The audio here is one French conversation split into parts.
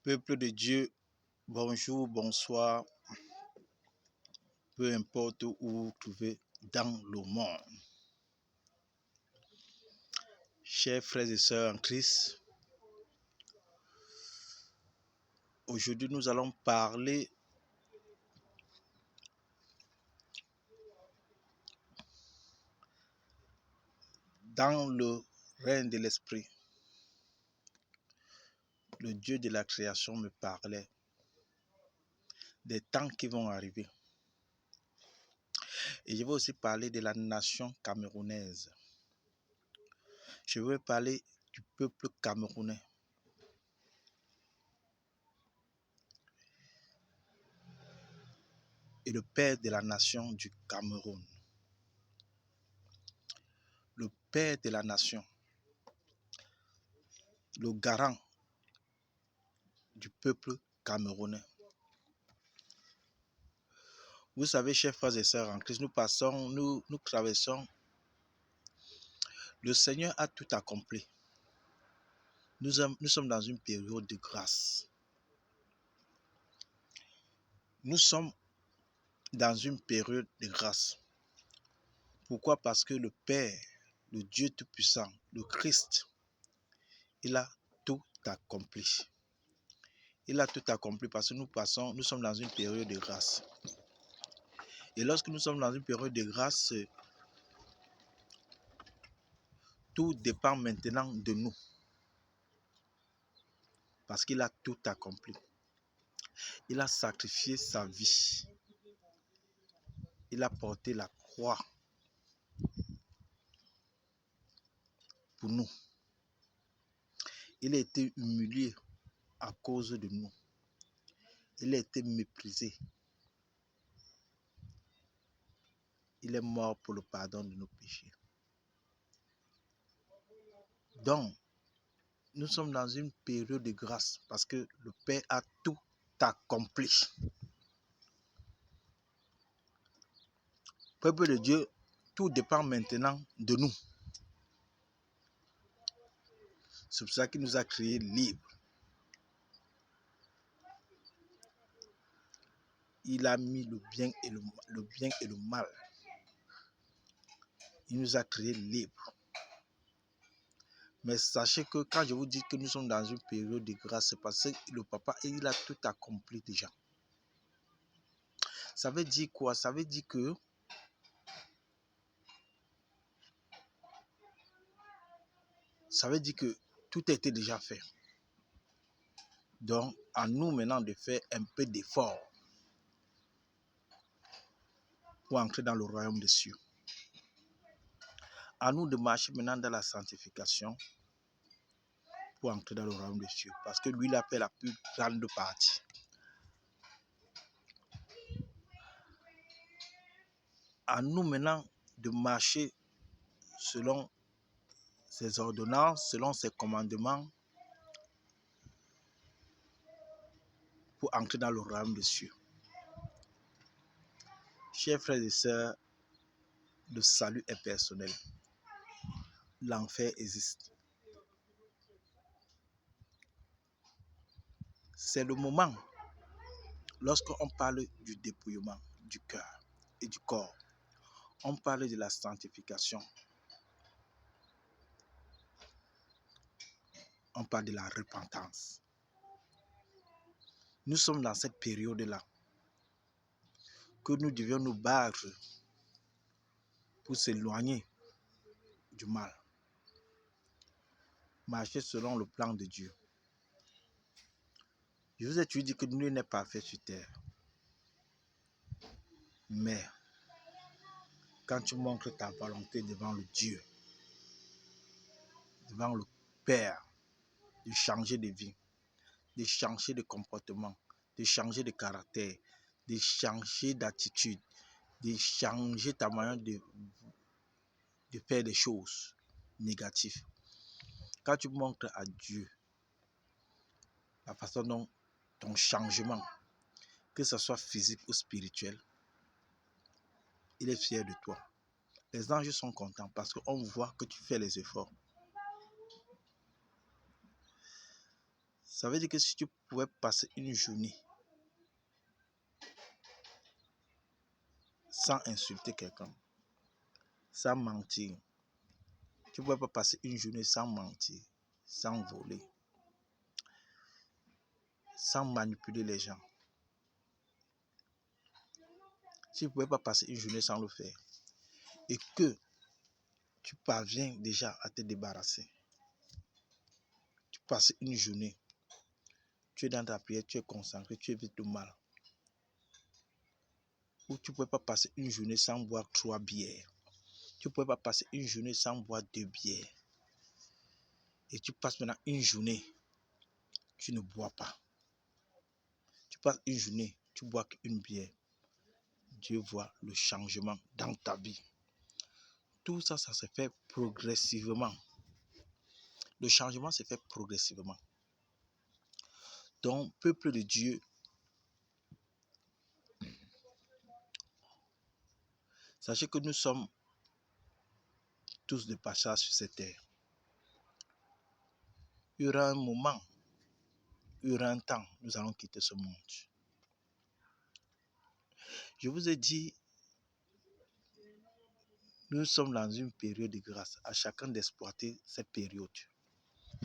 Peuple de Dieu, bonjour, bonsoir, peu importe où vous vous trouvez dans le monde. Chers frères et sœurs en Christ, aujourd'hui nous allons parler dans le règne de l'Esprit. Le Dieu de la création me parlait des temps qui vont arriver. Et je vais aussi parler de la nation camerounaise. Je vais parler du peuple camerounais. Et le père de la nation du Cameroun. Le père de la nation. Le garant du peuple camerounais. Vous savez, chers frères et sœurs en Christ, nous traversons. Le Seigneur a tout accompli. Nous sommes dans une période de grâce. Nous sommes dans une période de grâce. Pourquoi? Parce que le Père, le Dieu Tout-Puissant, le Christ, il a tout accompli. Il a tout accompli parce que nous sommes dans une période de grâce. Et lorsque nous sommes dans une période de grâce, tout dépend maintenant de nous. Parce qu'il a tout accompli. Il a sacrifié sa vie. Il a porté la croix pour nous. Il a été humilié à cause de nous. Il a été méprisé. Il est mort pour le pardon de nos péchés. Donc, nous sommes dans une période de grâce parce que le Père a tout accompli. Peuple de Dieu, tout dépend maintenant de nous. C'est pour ça qu'il nous a créés libres. Il a mis le bien et le mal. Il nous a créés libres. Mais sachez que quand je vous dis que nous sommes dans une période de grâce, c'est parce que le Papa, il a tout accompli déjà. Ça veut dire quoi? Ça veut dire que tout a été déjà fait. Donc, à nous maintenant de faire un peu d'effort pour entrer dans le royaume des cieux. À nous de marcher maintenant dans la sanctification pour entrer dans le royaume des cieux. Parce que lui, il a fait la plus grande partie. À nous maintenant de marcher selon ses ordonnances, selon ses commandements pour entrer dans le royaume des cieux. Chers frères et sœurs, le salut est personnel. L'enfer existe. C'est le moment, lorsqu'on parle du dépouillement du cœur et du corps, on parle de la sanctification, on parle de la repentance. Nous sommes dans cette période-là que nous devions nous battre pour s'éloigner du mal. Marcher selon le plan de Dieu. Je vous ai toujours dit que nul n'est parfait sur terre. Mais quand tu montres ta volonté devant le Dieu, devant le Père, de changer de vie, de changer de comportement, de changer de caractère, de changer d'attitude, de changer ta manière de faire des choses négatives. Quand tu montres à Dieu la façon dont ton changement, que ce soit physique ou spirituel, il est fier de toi. Les anges sont contents parce qu'on voit que tu fais les efforts. Ça veut dire que si tu pouvais passer une journée sans insulter quelqu'un, sans mentir, tu ne pouvais pas passer une journée sans mentir, sans voler, sans manipuler les gens. Tu ne pouvais pas passer une journée sans le faire. Et que tu parviens déjà à te débarrasser. Tu passes une journée, tu es dans ta prière, tu es concentré, tu évites le mal. Ou tu ne pouvais pas passer une journée sans boire 3 bières. Tu ne pouvais pas passer une journée sans boire 2 bières. Et tu passes maintenant une journée, tu ne bois pas. Tu passes une journée, tu bois qu'une bière. Dieu voit le changement dans ta vie. Tout ça, ça se fait progressivement. Le changement se fait progressivement. Donc, peuple de Dieu, sachez que nous sommes tous de passage sur cette terre. Il y aura un moment, il y aura un temps, nous allons quitter ce monde. Je vous ai dit, nous sommes dans une période de grâce. À chacun d'exploiter cette période.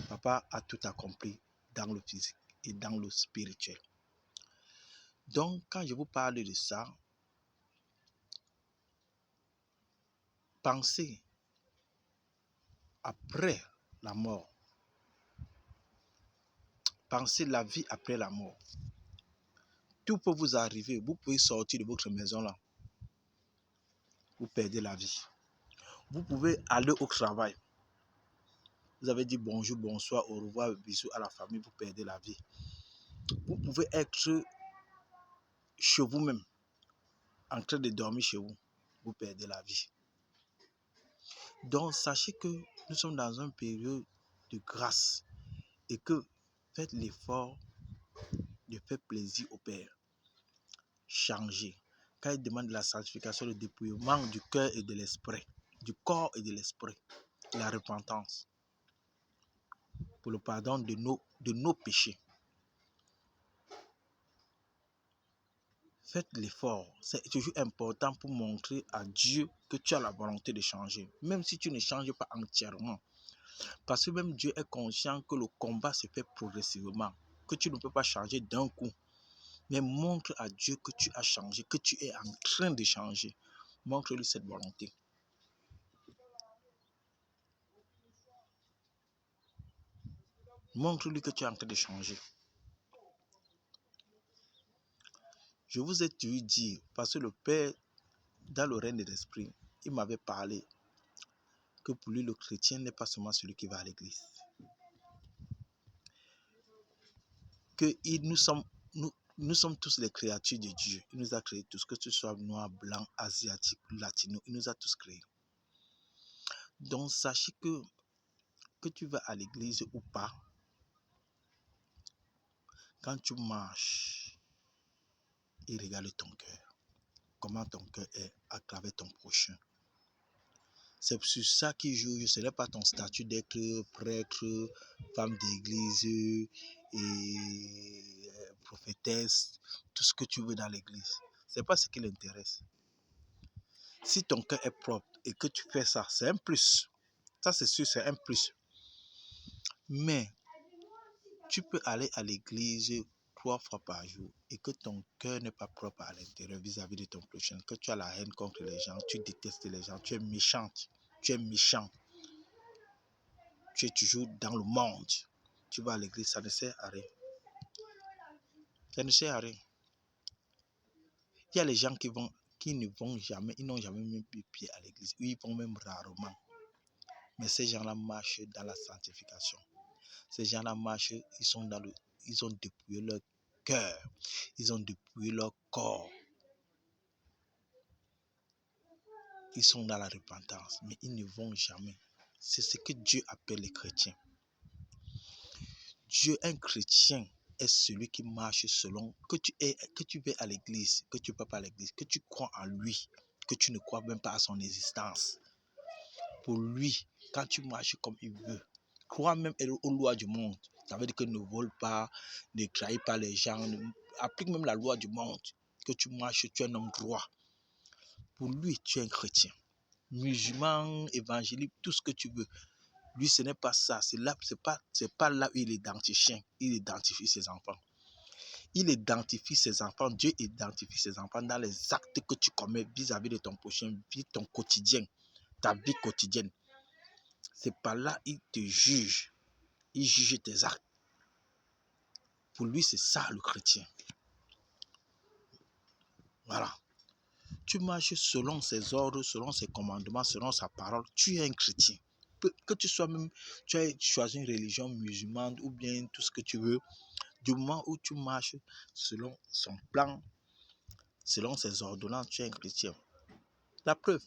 Papa a tout accompli dans le physique et dans le spirituel. Donc, quand je vous parle de ça, pensez après la mort. Pensez la vie après la mort. Tout peut vous arriver. Vous pouvez sortir de votre maison là. Vous perdez la vie. Vous pouvez aller au travail. Vous avez dit bonjour, bonsoir, au revoir, bisous à la famille, vous perdez la vie. Vous pouvez être chez vous-même, en train de dormir chez vous, vous perdez la vie. Donc, sachez que nous sommes dans une période de grâce et que faites l'effort de faire plaisir au Père. Changez. Quand il demande la sanctification, le dépouillement du cœur et de l'esprit, du corps et de l'esprit, la repentance pour le pardon de nos péchés. Faites l'effort. C'est toujours important pour montrer à Dieu que tu as la volonté de changer. Même si tu ne changes pas entièrement. Parce que même Dieu est conscient que le combat se fait progressivement. Que tu ne peux pas changer d'un coup. Mais montre à Dieu que tu as changé. Que tu es en train de changer. Montre-lui cette volonté. Montre-lui que tu es en train de changer. Je vous ai toujours dit, parce que le Père, dans le règne de l'Esprit, il m'avait parlé que pour lui, le chrétien n'est pas seulement celui qui va à l'église. Que nous sommes tous les créatures de Dieu. Il nous a créés tous, que ce soit noir, blanc, asiatique, latino, il nous a tous créés. Donc, sachez que tu vas à l'église ou pas, quand tu marches, il regarde ton cœur. Comment ton cœur est à travers ton prochain. C'est sur ça qu'il joue. Ce n'est pas ton statut d'être prêtre, femme d'église et prophétesse, tout ce que tu veux dans l'église. Ce n'est pas ce qui l'intéresse. Si ton cœur est propre et que tu fais ça, c'est un plus. Ça, c'est sûr, c'est un plus. Mais tu peux aller à l'église 3 fois par jour et que ton cœur n'est pas propre à l'intérieur vis-à-vis de ton prochain, que tu as la haine contre les gens, tu détestes les gens, tu es méchante, tu es méchant. Tu es toujours dans le monde. Tu vas à l'église, ça ne sert à rien. Ça ne sert à rien. Il y a les gens qui ne vont jamais, ils n'ont jamais mis pied à l'église. Ils vont même rarement. Mais ces gens-là marchent dans la sanctification. Ces gens-là marchent, ils ont dépouillé leur cœur. Ils ont dépouillé leur corps. Ils sont dans la repentance, mais ils ne vont jamais. C'est ce que Dieu appelle les chrétiens. Dieu, un chrétien, est celui qui marche selon, que tu vas à l'église, que tu ne vas pas à l'église, que tu crois en lui, que tu ne crois même pas à son existence. Pour lui, quand tu marches comme il veut, crois même aux lois du monde, Ça veut dire que ne vole pas, ne trahit pas les gens, applique même la loi du monde. Que tu marches, tu es un homme droit. Pour lui, tu es un chrétien. Musulman, évangélique, tout ce que tu veux. Lui, ce n'est pas ça. C'est pas là où il identifie. Il identifie ses enfants. Il identifie ses enfants. Dieu identifie ses enfants dans les actes que tu commets vis-à-vis de ton prochain, ton quotidien, ta vie quotidienne. C'est par là il te juge. Il juge tes actes. Pour lui, c'est ça le chrétien. Voilà. Tu marches selon ses ordres, selon ses commandements, selon sa parole. Tu es un chrétien. Que tu sois même, tu as choisi une religion musulmane ou bien tout ce que tu veux, du moment où tu marches selon son plan, selon ses ordonnances, tu es un chrétien. La preuve,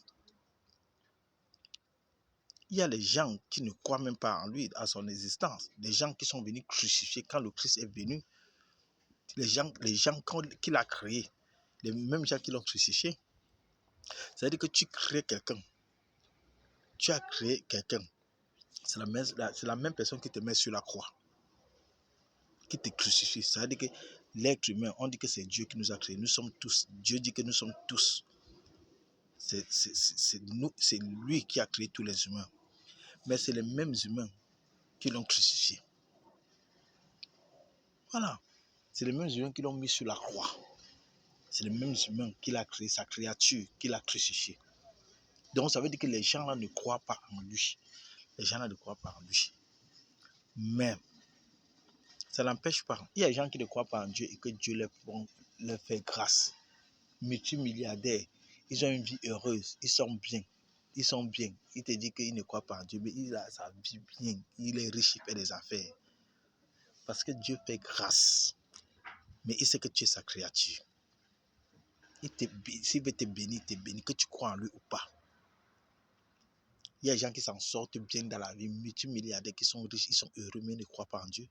il y a les gens qui ne croient même pas en lui, à son existence. Les gens qui sont venus crucifier quand le Christ est venu. Les gens qu'il a créés, les mêmes gens qui l'ont crucifié. C'est-à-dire que tu crées quelqu'un. Tu as créé quelqu'un. C'est la même personne qui te met sur la croix, qui te crucifie. C'est-à-dire que l'être humain, on dit que c'est Dieu qui nous a créés. Nous sommes tous. Dieu dit que nous sommes tous. C'est lui qui a créé tous les humains. Mais c'est les mêmes humains qui l'ont crucifié. Voilà. C'est les mêmes humains qui l'ont mis sur la croix. C'est les mêmes humains qu'il a créé, sa créature, qu'il a crucifié. Donc ça veut dire que les gens là ne croient pas en lui. Les gens là ne croient pas en lui. Mais ça n'empêche pas. Il y a des gens qui ne croient pas en Dieu et que Dieu leur fait grâce. Multimilliardaires, ils ont une vie heureuse, ils sont bien. Ils sont bien. Il te dit qu'il ne croit pas en Dieu, mais il a sa vie bien. Il est riche, il fait des affaires. Parce que Dieu fait grâce. Mais il sait que tu es sa créature. S'il veut te bénir, que tu crois en lui ou pas. Il y a des gens qui s'en sortent bien dans la vie, multimilliardaires, qui sont riches, ils sont heureux, mais ils ne croient pas en Dieu.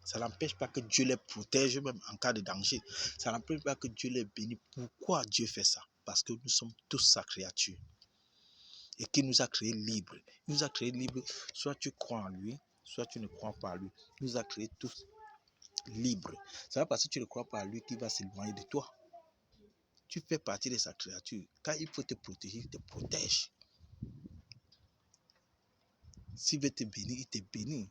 Ça n'empêche pas que Dieu les protège même en cas de danger. Ça n'empêche pas que Dieu les bénit. Pourquoi Dieu fait ça? Parce que nous sommes tous sa créature. Et qu'il nous a créés libres. Il nous a créés libres. Soit tu crois en lui, soit tu ne crois pas en lui. Il nous a créés tous libres. Ça va parce que tu ne crois pas en lui qu'il va s'éloigner de toi. Tu fais partie de sa créature. Quand il faut te protéger, il te protège. S'il veut te bénir, il te bénit.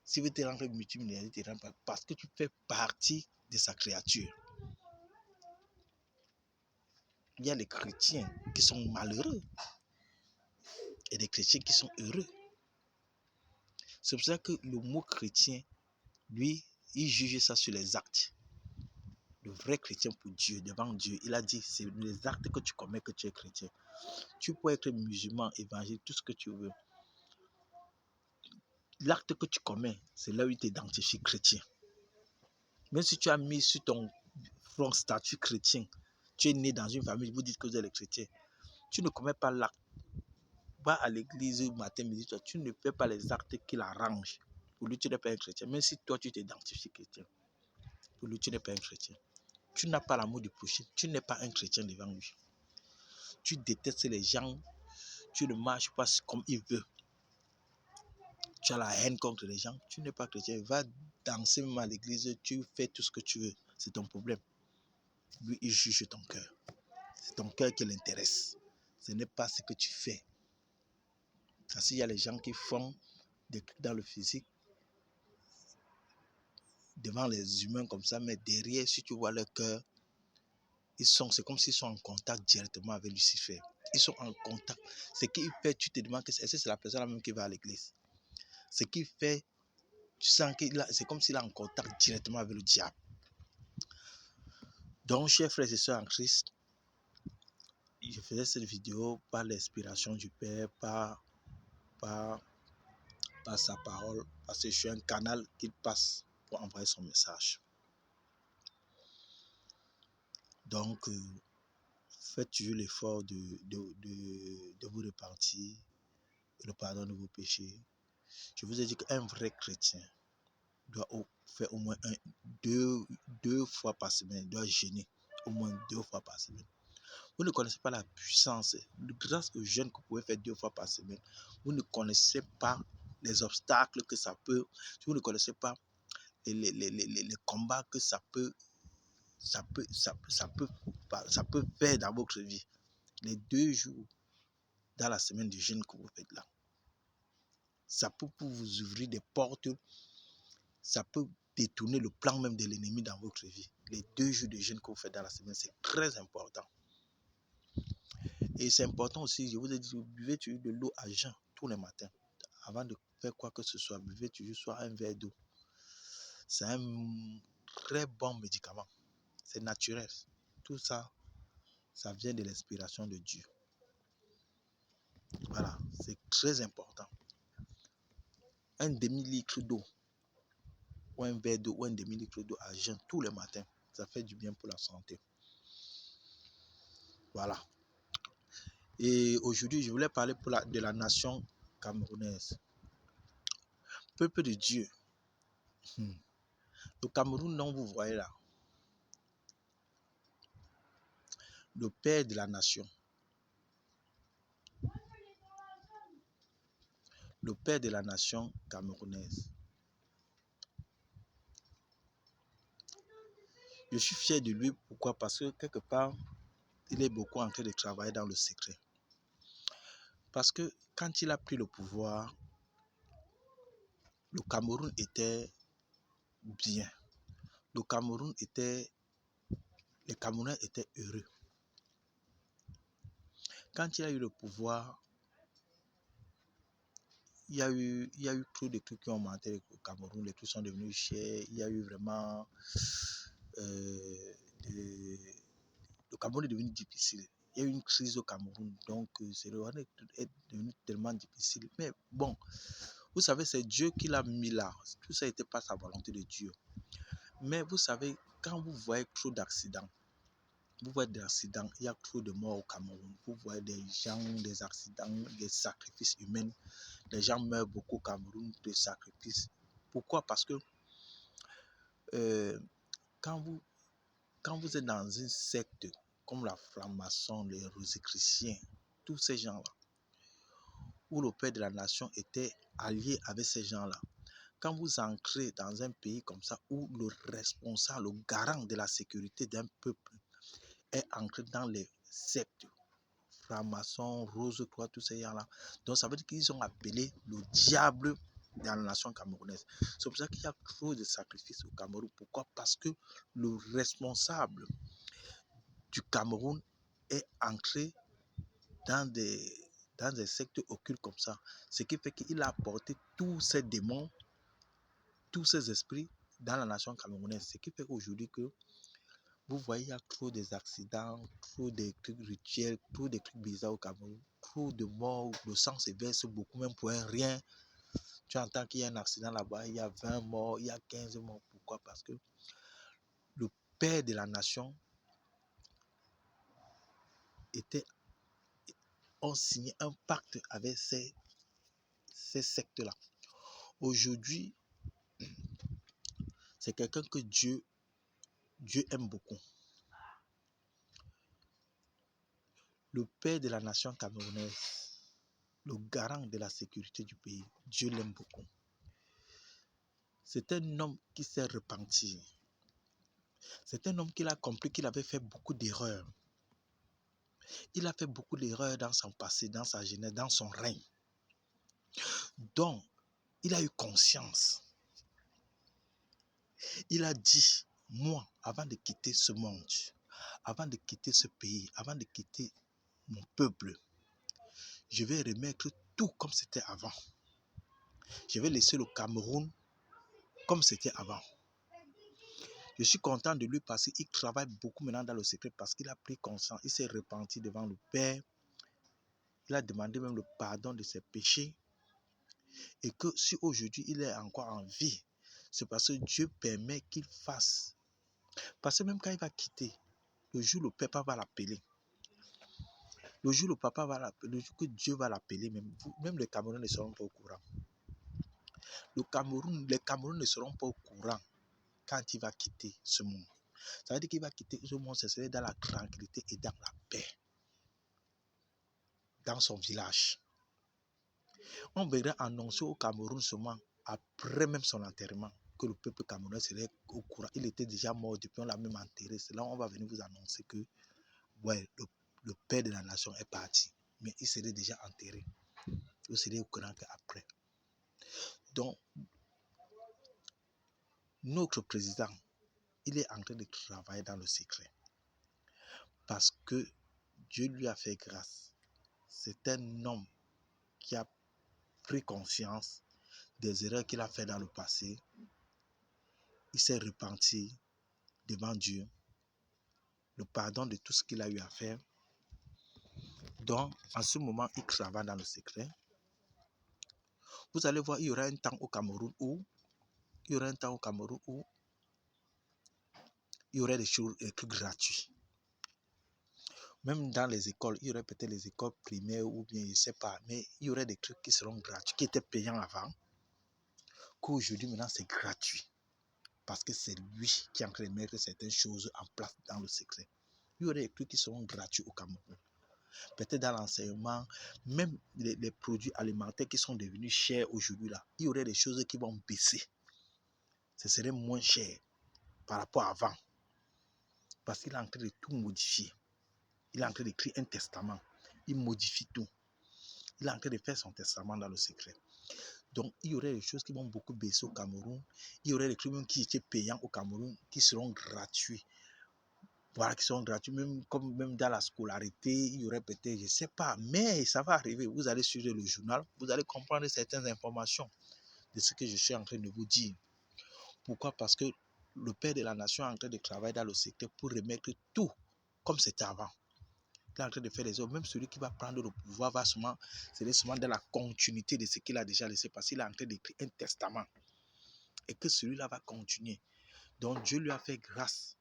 S'il veut te rendre multimilliardaire, il te rend parce que tu fais partie de sa créature. Il y a les chrétiens qui sont malheureux et des chrétiens qui sont heureux. C'est pour ça que le mot chrétien, lui, il juge ça sur les actes. Le vrai chrétien pour Dieu, devant Dieu, il a dit, c'est les actes que tu commets que tu es chrétien. Tu peux être musulman, évangile, tout ce que tu veux. L'acte que tu commets, c'est là où il t'identifie chrétien. Même si tu as mis sur ton front statut chrétien, tu es né dans une famille, vous dites que vous êtes chrétien, tu ne commets pas l'acte. Va à l'église matin, midi, toi, tu ne fais pas les actes qui l'arrangent. Pour lui, tu n'es pas un chrétien. Même si toi, tu t'identifies chrétien, pour lui, tu n'es pas un chrétien. Tu n'as pas l'amour du prochain. Tu n'es pas un chrétien devant lui. Tu détestes les gens. Tu ne marches pas comme il veut. Tu as la haine contre les gens. Tu n'es pas chrétien. Va danser même à l'église. Tu fais tout ce que tu veux. C'est ton problème. Lui, il juge ton cœur. C'est ton cœur qui l'intéresse. Ce n'est pas ce que tu fais. Parce qu'il y a les gens qui font des trucs dans le physique devant les humains comme ça, mais derrière, si tu vois leur cœur, c'est comme s'ils sont en contact directement avec Lucifer. Ils sont en contact. Ce qu'il fait, tu te demandes que c'est la personne même qui va à l'église. Ce qu'il fait, tu sens que c'est comme s'il est en contact directement avec le diable. Donc, chers frères et sœurs en Christ, je faisais cette vidéo par l'inspiration du Père, par sa parole, parce que je suis un canal qu'il passe pour envoyer son message. Donc, faites toujours l'effort de vous repentir et le pardon de vos péchés. Je vous ai dit qu'un vrai chrétien doit faire au moins deux fois par semaine, doit jeûner au moins 2 fois par semaine. Vous ne connaissez pas la puissance, grâce au jeûne que vous pouvez faire 2 fois par semaine, vous ne connaissez pas les obstacles que ça peut, si vous ne connaissez pas les combats que ça peut faire dans votre vie. Les 2 jours dans la semaine du jeûne que vous faites là, ça peut vous ouvrir des portes, ça peut détourner le plan même de l'ennemi dans votre vie. Les 2 jours de jeûne que vous faites dans la semaine, c'est très important. Et c'est important aussi, je vous ai dit, vous buvez toujours de l'eau à jeun tous les matins. Avant de faire quoi que ce soit, buvez toujours soit un verre d'eau. C'est un très bon médicament. C'est naturel. Tout ça, ça vient de l'inspiration de Dieu. Voilà, c'est très important. Un demi-litre d'eau, ou un verre d'eau, ou un demi-litre d'eau à jeun tous les matins, ça fait du bien pour la santé. Voilà. Et aujourd'hui, je voulais parler de la nation camerounaise. Peuple de Dieu. Le Cameroun dont vous voyez là, le père de la nation, le père de la nation camerounaise. Je suis fier de lui. Pourquoi? Parce que quelque part, il est beaucoup en train de travailler dans le secret. Parce que quand il a pris le pouvoir, le Cameroun était bien. Le Cameroun était, les Camerounais étaient heureux. Quand il a eu le pouvoir, il y a eu trop de trucs qui ont monté au Cameroun, les trucs sont devenus chers, il y a eu vraiment... le Cameroun est devenu difficile. Il y a eu une crise au Cameroun, donc c'est devenu tellement difficile. Mais bon, vous savez, c'est Dieu qui l'a mis là. Tout ça n'était pas sa volonté de Dieu. Mais vous savez, quand vous voyez trop d'accidents, vous voyez des accidents, il y a trop de morts au Cameroun. Vous voyez des gens, des accidents, des sacrifices humains. Les gens meurent beaucoup au Cameroun de sacrifices. Pourquoi? Parce que quand vous êtes dans une secte comme la franc-maçon, les rosicruciens, tous ces gens-là, où le père de la nation était allié avec ces gens-là, quand vous entrez dans un pays comme ça, où le responsable, le garant de la sécurité d'un peuple est entré dans les sectes, francs-maçons, rose-croix, tous ces gens-là, donc ça veut dire qu'ils ont appelé le diable dans la nation camerounaise. C'est pour ça qu'il y a trop de sacrifices au Cameroun. Pourquoi? Parce que le responsable du Cameroun est entré dans des sectes occultes comme ça. Ce qui fait qu'il a apporté tous ces démons, tous ces esprits dans la nation camerounaise. Ce qui fait qu'aujourd'hui que vous voyez, il y a trop des accidents, trop de trucs rituels, trop de trucs bizarres au Cameroun, trop de morts, le sang se verse beaucoup même pour un rien. Tu entends qu'il y a un accident là-bas, il y a 20 morts, il y a 15 morts. Pourquoi? Parce que le père de la nation ont signé un pacte avec ces sectes-là. Aujourd'hui, c'est quelqu'un que Dieu aime beaucoup. Le père de la nation camerounaise, le garant de la sécurité du pays, Dieu l'aime beaucoup. C'est un homme qui s'est repenti. C'est un homme qui a compris qu'il avait fait beaucoup d'erreurs. Il a fait beaucoup d'erreurs dans son passé, dans sa jeunesse, dans son règne. Donc, il a eu conscience. Il a dit, moi, avant de quitter ce monde, avant de quitter ce pays, avant de quitter mon peuple, je vais remettre tout comme c'était avant. Je vais laisser le Cameroun comme c'était avant. Je suis content de lui parce qu'il travaille beaucoup maintenant dans le secret parce qu'il a pris conscience, il s'est repenti devant le Père. Il a demandé même le pardon de ses péchés. Et que si aujourd'hui il est encore en vie, c'est parce que Dieu permet qu'il fasse. Parce que même quand il va quitter, le jour où le papa va l'appeler, le jour où le papa va l'appeler, le jour que Dieu va l'appeler, même les Camerounais ne seront pas au courant. Les Camerounais ne seront pas au courant quand il va quitter ce monde. Ça veut dire qu'il va quitter ce monde, ce serait dans la tranquillité et dans la paix. Dans son village. On verra annoncer au Cameroun seulement après même son enterrement que le peuple camerounais serait au courant. Il était déjà mort depuis, on l'a même enterré. C'est là où on va venir vous annoncer que ouais, le père de la nation est parti. Mais il serait déjà enterré. Vous serez au courant qu'après. Donc, notre président, il est en train de travailler dans le secret. Parce que Dieu lui a fait grâce. C'est un homme qui a pris conscience des erreurs qu'il a fait dans le passé. Il s'est repenti devant Dieu. Le pardon de tout ce qu'il a eu à faire. Donc, en ce moment, il travaille dans le secret. Vous allez voir, il y aura un temps au Cameroun où il y aura des choses, des trucs gratuits. Même dans les écoles, il y aurait peut-être les écoles primaires ou bien, je ne sais pas, mais il y aurait des trucs qui seront gratuits, qui étaient payants avant, qu'aujourd'hui, maintenant, c'est gratuit. Parce que c'est lui qui est en train de mettre certaines choses en place dans le secret. Il y aurait des trucs qui seront gratuits au Cameroun. Peut-être dans l'enseignement, même les produits alimentaires qui sont devenus chers aujourd'hui, là, il y aurait des choses qui vont baisser. Ce serait moins cher par rapport à avant. Parce qu'il est en train de tout modifier. Il est en train d'écrire un testament. Il modifie tout. Il est en train de faire son testament dans le secret. Donc, il y aurait des choses qui vont beaucoup baisser au Cameroun. Il y aurait des trucs qui étaient payants au Cameroun qui seront gratuits. Voilà, qui sont gratuits. Même dans la scolarité, il y aurait peut-être, je ne sais pas, mais ça va arriver. Vous allez suivre le journal, vous allez comprendre certaines informations de ce que je suis en train de vous dire. Pourquoi? Parce que le père de la nation est en train de travailler dans le secteur pour remettre tout comme c'était avant. Il est en train de faire les œuvres. Même celui qui va prendre le pouvoir va sûrement, c'est seulement dans la continuité de ce qu'il a déjà laissé, parce qu'il est en train d'écrire un testament. Et que celui-là va continuer. Donc Dieu lui a fait grâce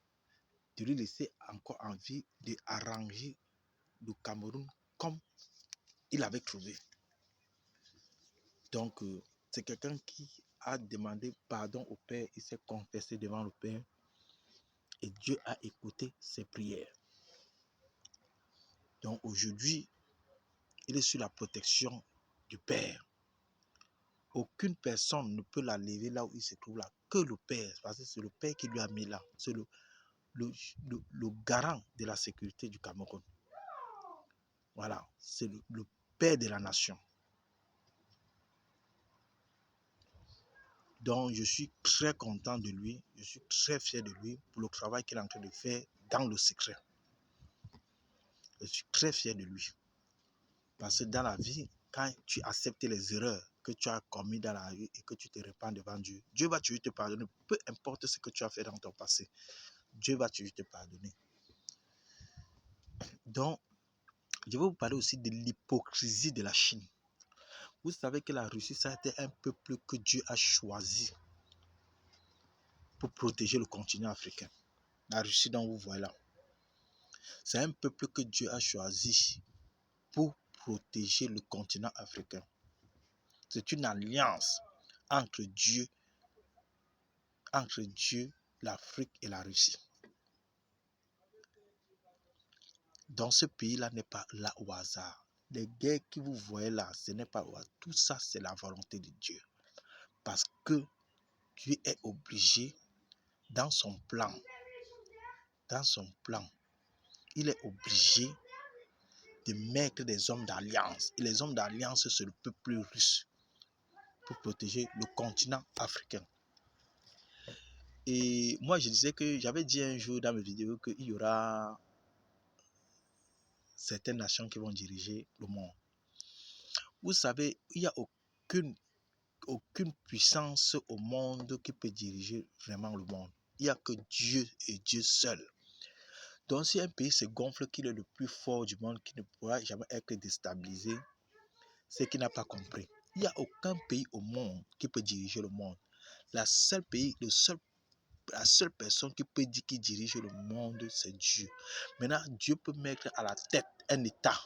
de lui laisser encore envie d'arranger le Cameroun comme il avait trouvé. Donc, c'est quelqu'un qui a demandé pardon au Père, il s'est confessé devant le Père et Dieu a écouté ses prières. Donc, aujourd'hui, il est sur la protection du Père. Aucune personne ne peut la lever là où il se trouve là, que le Père, parce que c'est le Père qui lui a mis là. C'est le garant de la sécurité du Cameroun. Voilà, c'est le Père de la nation. Donc, je suis très content de lui, je suis très fier de lui pour le travail qu'il est en train de faire dans le secret. Je suis très fier de lui. Parce que dans la vie, quand tu acceptes les erreurs que tu as commises dans la vie et que tu te repens devant Dieu, Dieu va toujours te pardonner, peu importe ce que tu as fait dans ton passé. Dieu va toujours te pardonner. Donc, je vais vous parler aussi de l'hypocrisie de la Chine. Vous savez que la Russie, ça a été un peuple que Dieu a choisi pour protéger le continent africain. La Russie dont vous voyez là. C'est un peuple que Dieu a choisi pour protéger le continent africain. C'est une alliance entre Dieu, l'Afrique et la Russie. Dans ce pays-là n'est pas là au hasard. Les guerres que vous voyez là, ce n'est pas au hasard. Tout ça, c'est la volonté de Dieu. Parce que Dieu est obligé, dans son plan, il est obligé de mettre des hommes d'alliance. Et les hommes d'alliance, c'est le peuple russe pour protéger le continent africain. Et moi, je disais que j'avais dit un jour dans mes vidéos qu'il y aura certaines nations qui vont diriger le monde. Vous savez, il n'y a aucune puissance au monde qui peut diriger vraiment le monde. Il n'y a que Dieu et Dieu seul. Donc, si un pays se gonfle qu'il est le plus fort du monde, qui ne pourra jamais être déstabilisé, c'est qu'il n'a pas compris. Il n'y a aucun pays au monde qui peut diriger le monde. La seule personne qui peut dire qu'il dirige le monde, c'est Dieu. Maintenant, Dieu peut mettre à la tête un État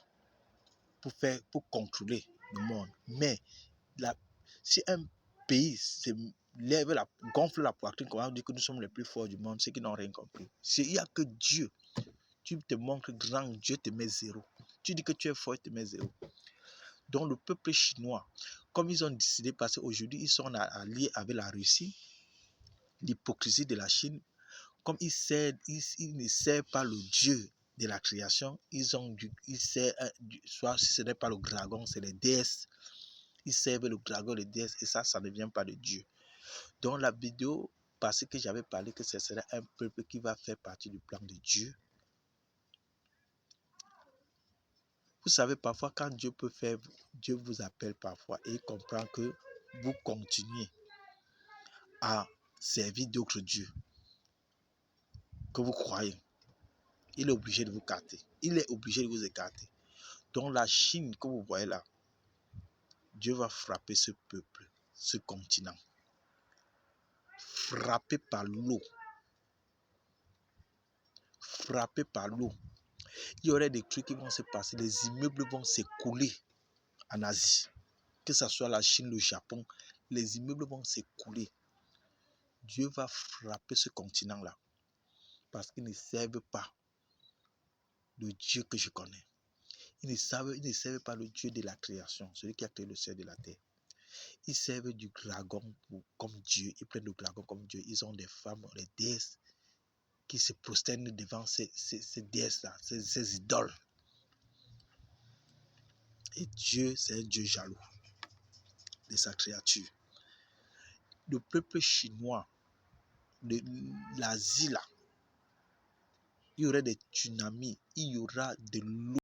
pour contrôler le monde. Mais si un pays gonfle la poitrine, comment dire que nous sommes les plus forts du monde, c'est qu'ils n'ont rien compris. Il n'y a que Dieu. Tu te montres grand, Dieu te met zéro. Tu dis que tu es fort, il te met zéro. Donc le peuple chinois, comme ils ont décidé, parce qu'aujourd'hui ils sont alliés avec la Russie, l'hypocrisie de la Chine, comme ils ne servent pas le Dieu de la création, ils servent, soit si ce n'est pas le dragon, c'est les déesses. Ils servent le dragon, les déesses, et ça ne vient pas de Dieu. Donc la vidéo, parce que j'avais parlé que ce serait un peuple qui va faire partie du plan de Dieu. Vous savez, parfois, quand Dieu vous appelle parfois et il comprend que vous continuez à servir d'autres dieux que vous croyez, il est obligé de vous écarter. Il est obligé de vous écarter. Donc la Chine que vous voyez là, Dieu va frapper ce peuple, ce continent. Frappé par l'eau. Frappé par l'eau. Il y aurait des trucs qui vont se passer. Les immeubles vont s'écouler en Asie. Que ce soit la Chine, le Japon, les immeubles vont s'écouler. Dieu va frapper ce continent-là. Parce qu'ils ne servent pas le Dieu que je connais. Ils ne servent pas le Dieu de la création, celui qui a créé le ciel et la terre. Ils servent du dragon comme Dieu. Ils prennent le dragon comme Dieu. Ils ont des femmes, des déesses qui se prosternent devant ces déesses-là, ces idoles. Et Dieu, c'est un Dieu jaloux de sa créature. Le peuple chinois, l'Asie là, il y aura des tsunamis, il y aura de l'eau